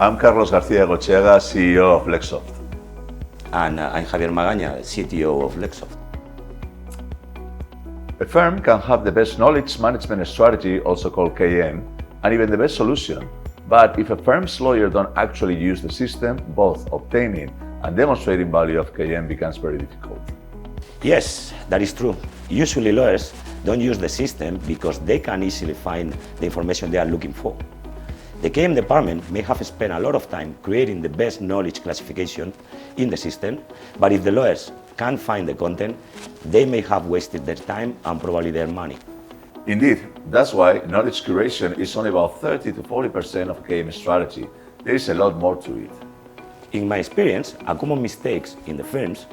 I'm Carlos García-Egocheaga, CEO of Lexsoft. And I'm Javier Magaña, CTO of Lexsoft. A firm can have the best knowledge management strategy, also called KM, and even the best solution. But if a firm's lawyer don't actually use the system, both obtaining and demonstrating value of KM becomes very difficult. Yes, that is true. Usually lawyers don't use the system because they can easily find the information they are looking for. The KM department may have spent a lot of time creating the best knowledge classification in the system, but if the lawyers can't find the content, they may have wasted their time and probably their money. Indeed, that's why knowledge curation is only about 30 to 40% of KM strategy. There is a lot more to it. In my experience, a common mistake in the firms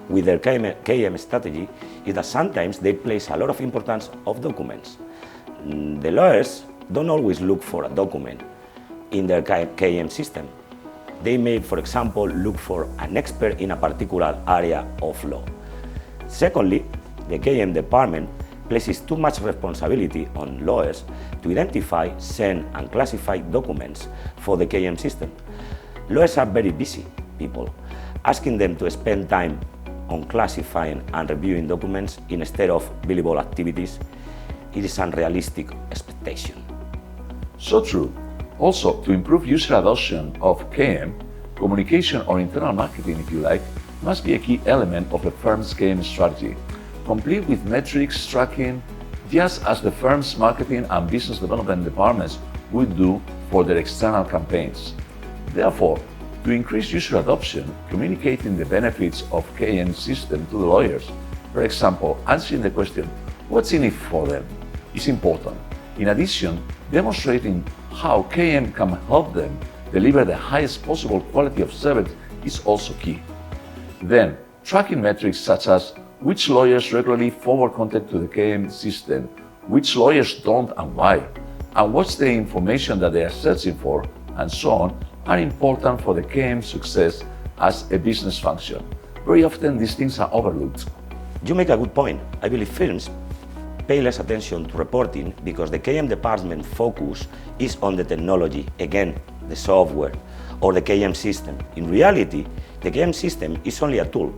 with their KM strategy is that sometimes they place a lot of importance of documents. The lawyers don't always look for a document in their KM system. They may, for example, look for an expert in a particular area of law. Secondly, the KM department places too much responsibility on lawyers to identify, send, and classify documents for the KM system. Lawyers are very busy people. Asking them to spend time on classifying and reviewing documents instead of billable activities, it is unrealistic expectation. So true. Also, to improve user adoption of KM, communication or internal marketing, if you like, must be a key element of a firm's KM strategy, complete with metrics tracking, just as the firm's marketing and business development departments would do for their external campaigns. Therefore, to increase user adoption, communicating the benefits of KM system to the lawyers, for example, answering the question, what's in it for them, is important. In addition, demonstrating how KM can help them deliver the highest possible quality of service is also key. Then, tracking metrics such as which lawyers regularly forward content to the KM system, which lawyers don't and why, and what's the information that they are searching for, and so on, are important for the KM success as a business function. Very often these things are overlooked. You make a good point. I believe firms pay less attention to reporting because the KM department focus is on the technology, again, the software, or the KM system. In reality, the KM system is only a tool.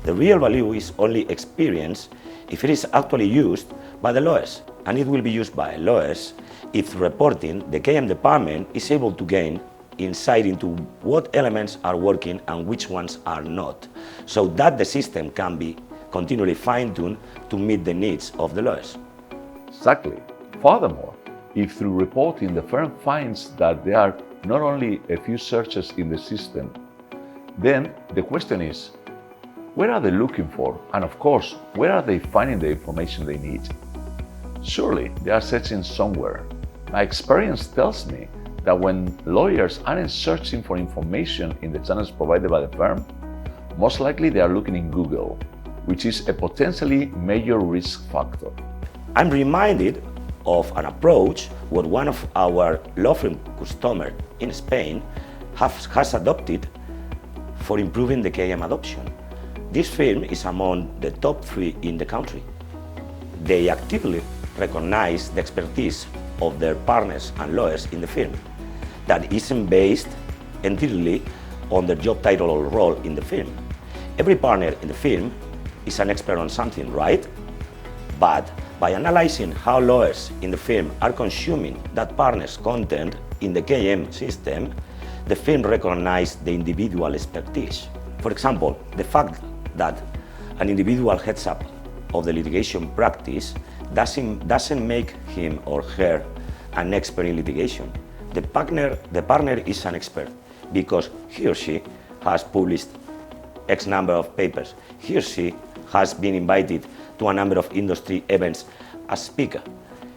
The real value is only experience if it is actually used by the lawyers, and it will be used by lawyers if reporting the KM department is able to gain insight into what elements are working and which ones are not, so that the system can be continually fine-tuned to meet the needs of the lawyers. Exactly. Furthermore, if through reporting the firm finds that there are not only a few searches in the system, then the question is, where are they looking for? And of course, where are they finding the information they need? Surely they are searching somewhere. My experience tells me that when lawyers aren't searching for information in the channels provided by the firm, most likely they are looking in Google, which is a potentially major risk factor. I'm reminded of an approach what one of our law firm customers in Spain has adopted for improving the KM adoption. This firm is among the top 3 in the country. They actively recognize the expertise of their partners and lawyers in the firm that isn't based entirely on their job title or role in the firm. Every partner in the firm is an expert on something, right? But by analyzing how lawyers in the firm are consuming that partner's content in the KM system, the firm recognizes the individual expertise. For example, the fact that an individual heads up of the litigation practice doesn't make him or her an expert in litigation. The partner is an expert because he or she has published X number of papers. He or she has been invited to a number of industry events as speaker.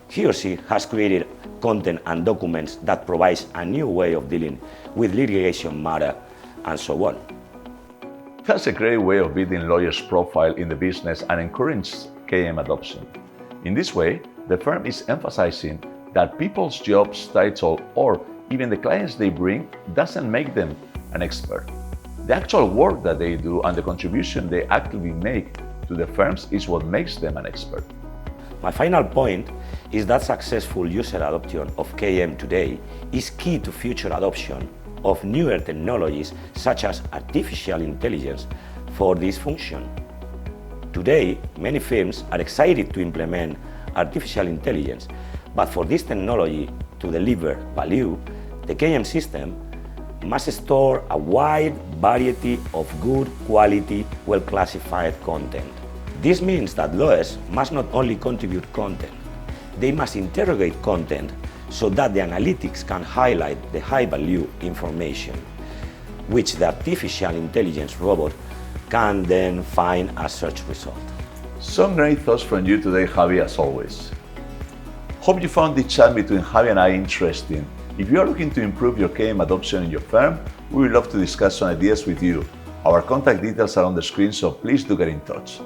He or she has created content and documents that provides a new way of dealing with litigation matter, and so on. That's a great way of building lawyers' profile in the business and encourages KM adoption. In this way, the firm is emphasizing that people's jobs title or even the clients they bring doesn't make them an expert. The actual work that they do and the contribution they actively make to the firms is what makes them an expert. My final point is that successful user adoption of KM today is key to future adoption of newer technologies such as artificial intelligence for this function. Today, many firms are excited to implement artificial intelligence, but for this technology to deliver value, the KM system must store a wide variety of good quality, well-classified content. This means that lawyers must not only contribute content, they must interrogate content so that the analytics can highlight the high-value information, which the artificial intelligence robot can then find as search result. Some great thoughts from you today, Javi, as always. Hope you found this chat between Javi and I interesting. If you are looking to improve your KM adoption in your firm, we would love to discuss some ideas with you. Our contact details are on the screen, so please do get in touch.